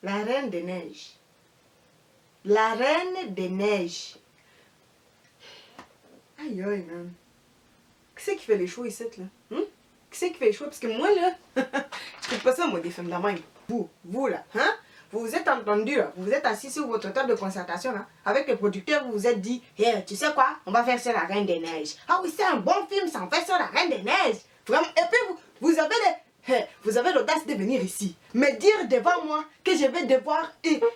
La Reine des Neiges. La Reine des Neiges. Aïe aïe, man. Qui c'est qui fait les choix ici, là? Qui c'est qui fait les choix? Parce que moi, là, je trouve pas ça, moi, des films de même. Vous, là, hein? Vous vous êtes entendus, là. Vous vous êtes assis sur votre table de concertation, là. Avec le producteur, vous vous êtes dit, hey, tu sais quoi? On va faire sur la Reine des Neiges. Ah oui, c'est un bon film, ça en fait sur la Reine des Neiges. Vraiment. Et puis, vous avez l'audace de venir ici. Me dire devant moi que je vais devoir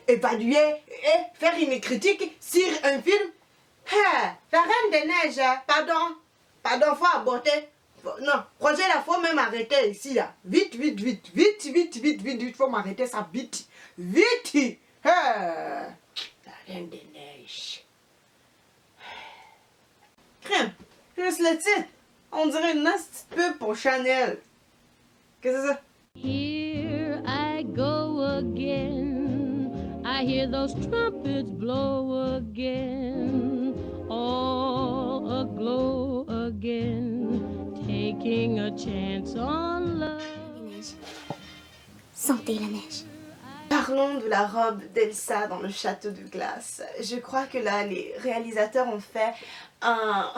évaluer et faire une critique sur un film. La Reine des Neiges, pardon, faut aborter. Non, projet là, faut même arrêter ici là. Vite, faut m'arrêter ça vite. Vite. La Reine des Neiges. Crème, juste le titre. On dirait une petite pub pour Chanel. Qu'est-ce que c'est ça? Here I go again. I hear those trumpets blow again. All aglow again. Taking a chance on love. Sentez la neige. Parlons de la robe d'Elsa dans le château de glace. Je crois que là, les réalisateurs ont fait un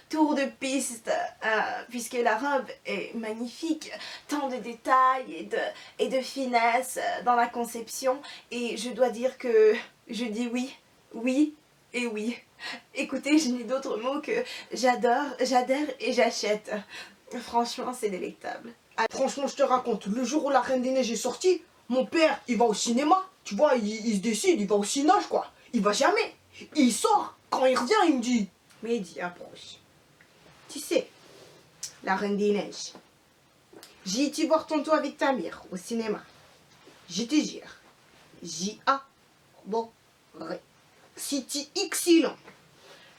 tour de piste, puisque la robe est magnifique, tant de détails et de finesse dans la conception, et je dois dire que je dis oui et oui. Écoutez, je n'ai d'autres mots que j'adore, j'adhère et j'achète. Franchement, c'est délectable. Franchement, je te raconte, le jour où la Reine des Neiges est sortie, mon père, il va au cinéma. Tu vois, il se décide, il va au cinéma, quoi. Il va jamais. Il sort. Quand il revient, il me dit... Mehdi, approche. Tu sais, la Reine des Neiges. J'ai été voir tantôt avec ta mère au cinéma. Je te jure. C'était excellent.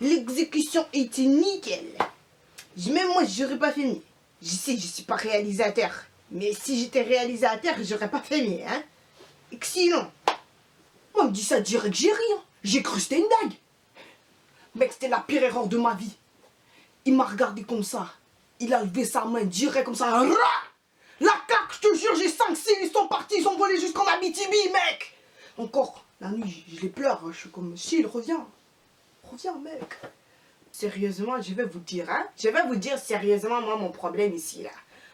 L'exécution était nickel. Même moi, j'aurais pas fait mieux. Je sais, je suis pas réalisateur. Mais si j'étais réalisateur, j'aurais pas fait mieux, hein. Excellent. Moi, il me dit ça direct, j'ai ri. J'ai cru que c'était une dague. Mec, c'était la pire erreur de ma vie. Il m'a regardé comme ça. Il a levé sa main direct comme ça. Rah, la caque, je te jure, j'ai 5-6, ils sont partis, ils ont volé jusqu'en Abitibi, mec. Encore, la nuit, je les pleure. Je suis comme, s'il revient. Reviens, mec. Sérieusement, je vais vous dire, hein. Je vais vous dire sérieusement, moi, mon problème ici, là.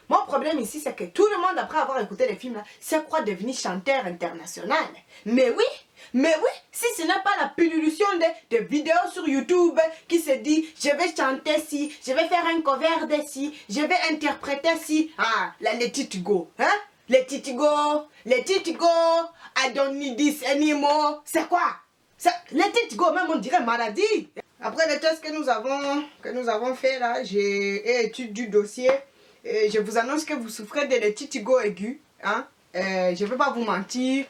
Mon problème ici, c'est que tout le monde, après avoir écouté les films, là, se croit devenir chanteur international. Mais oui, si ce n'est pas la pullulation de vidéos sur YouTube qui se dit, je vais chanter ci, je vais faire un cover de ci, je vais interpréter ci. Ah, là, les titigo, hein? Les titigo, I don't need this anymore. C'est quoi? Les titigo, même on dirait maladie. Après les tests que nous avons fait là, j'ai étudié du dossier. Et je vous annonce que vous souffrez de l'étitigo aigu. Hein? Je ne vais pas vous mentir.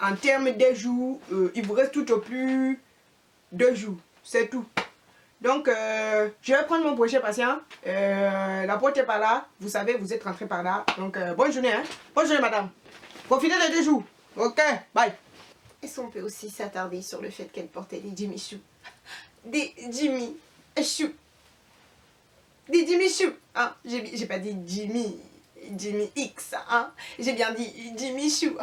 En termes de jours, il vous reste tout au plus 2 jours. C'est tout. Donc, je vais prendre mon projet patient. La porte est par là. Vous savez, vous êtes rentré par là. Donc, bonne journée. Hein? Bonne journée, madame. Profitez des 2 jours. Ok, bye. Est-ce qu'on peut aussi s'attarder sur le fait qu'elle portait des Jimmy Choo? Des Jimmy Choo. Des Jimmy Choo, hein. J'ai pas dit Jimmy X, hein. J'ai bien dit Jimmy Choo.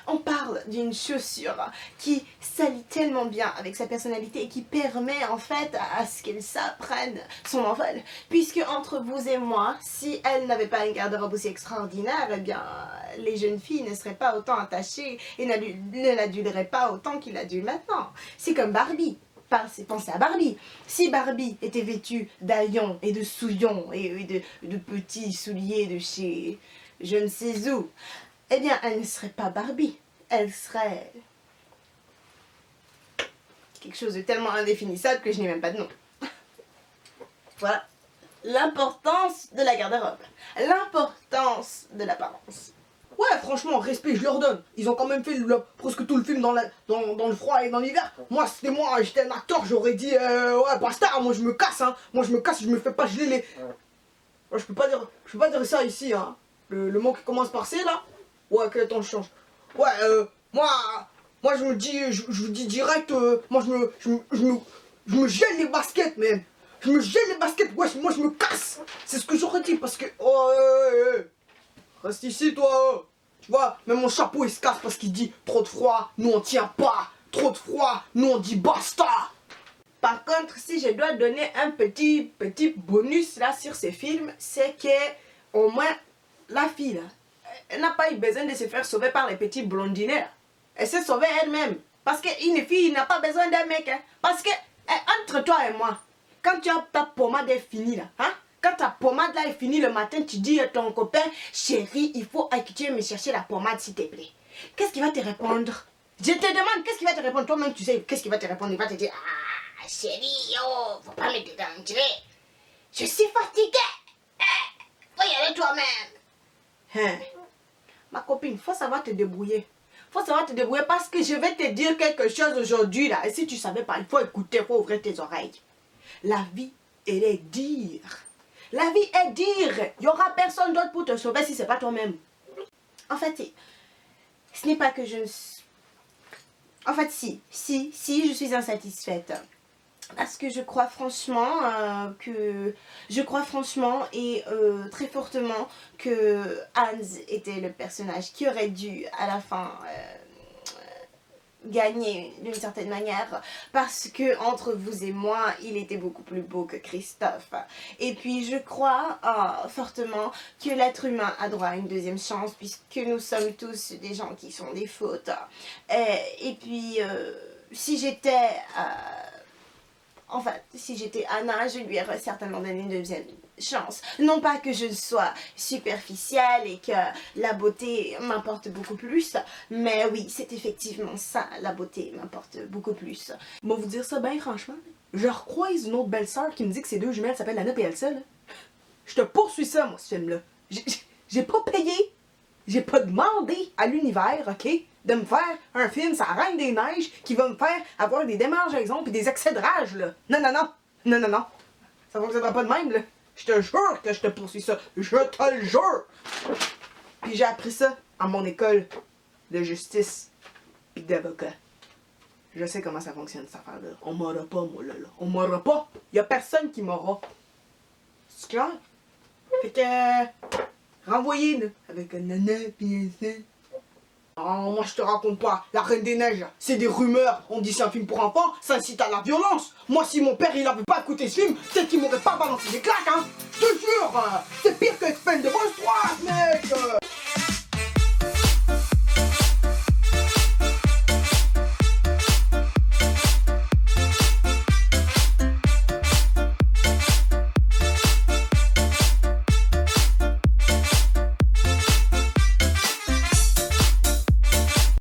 On parle d'une chaussure qui s'allie tellement bien avec sa personnalité et qui permet en fait à ce qu'elle prenne son envol. Puisque entre vous et moi, si elle n'avait pas une garde-robe aussi extraordinaire, eh bien les jeunes filles ne seraient pas autant attachées et ne l'aduleraient pas autant qu'il l'adule maintenant. C'est comme Barbie. Pensez à Barbie. Si Barbie était vêtue d'haillons et de souillons et de petits souliers de chez je ne sais où, eh bien, elle ne serait pas Barbie. Elle serait quelque chose de tellement indéfinissable que je n'ai même pas de nom. Voilà. L'importance de la garde-robe. L'importance de l'apparence. Ouais, franchement, respect, je leur donne. Ils ont quand même fait presque tout le film dans le froid et dans l'hiver. Moi, j'étais un acteur, j'aurais dit, ouais, basta, moi je me casse, hein. Moi je me casse, je me fais pas geler les... Ouais, je peux pas dire ça ici, hein. Le mot qui commence par C, là. Ouais, quel temps je change. Ouais, moi je me dis, je vous dis direct, moi je me gèle les baskets, même. Je me gèle les baskets, ouais, moi je me casse. C'est ce que j'aurais dit, parce que... Oh, reste ici, toi. Tu vois, même mon chapeau il se casse parce qu'il dit trop de froid, nous on tient pas. Trop de froid, nous on dit basta. Par contre, si je dois donner un petit bonus là sur ce film, c'est que au moins la fille là, elle n'a pas eu besoin de se faire sauver par les petits blondinets là. Elle s'est sauvée elle-même. Parce qu'une fille n'a pas besoin d'un mec. Hein. Parce que entre toi et moi, quand tu as ta pommade est finie là, hein? Quand ta pommade là est finie le matin, tu dis à ton copain, chérie, il faut que tu me chercher la pommade s'il te plaît. Qu'est-ce qu'il va te répondre? Je te demande, qu'est-ce qu'il va te répondre? Toi-même, tu sais, qu'est-ce qu'il va te répondre? Il va te dire, ah, chérie, oh, faut pas me déranger. Je suis fatiguée. Faut y aller toi-même. Hein? Ma copine, faut savoir te débrouiller. Faut savoir te débrouiller parce que je vais te dire quelque chose aujourd'hui là. Et si tu savais pas, il faut écouter, il faut ouvrir tes oreilles. La vie, elle est dire. La vie est dire. Il y aura personne d'autre pour te sauver si c'est pas toi-même. En fait, ce n'est pas que je ne... En fait, si, je suis insatisfaite. Parce que je crois franchement et très fortement que Hans était le personnage qui aurait dû à la fin gagner d'une certaine manière, parce que entre vous et moi il était beaucoup plus beau que Christophe. Et puis je crois fortement que l'être humain a droit à une deuxième chance, puisque nous sommes tous des gens qui font des fautes. Et puis si j'étais en fait, si j'étais Anna, je lui aurais certainement donné une deuxième chance. Non pas que je sois superficielle et que la beauté m'importe beaucoup plus, mais oui, c'est effectivement ça, la beauté m'importe beaucoup plus. Moi, vous dire ça bien franchement, je recroise une autre belle-sœur qui me dit que ses deux jumelles s'appellent Anna et Elsa. Là. Je te poursuis ça, moi, ce film-là. J'ai pas payé, j'ai pas demandé à l'univers, ok, de me faire un film sur la Reine des Neiges qui va me faire avoir des démangeaisons et des excès de rage, là. Non. Ça fonctionnera pas de même, là. Je te jure que je te poursuis ça. Je te le jure. Puis j'ai appris ça à mon école de justice pis d'avocat. Je sais comment ça fonctionne, cette affaire-là. On m'aura pas, moi, là. On m'aura pas. Y a personne qui m'aura. C'est clair? Fait que... renvoyez, là. Avec un nana pis un sein. Oh, moi je te raconte pas, la Reine des Neiges, c'est des rumeurs, on dit c'est un film pour enfants, ça incite à la violence. Moi si mon père il avait pas écouté ce film, peut-être qu'il m'aurait pas balancé des claques, hein. Je te jure, c'est pire que Expendables 3, mec.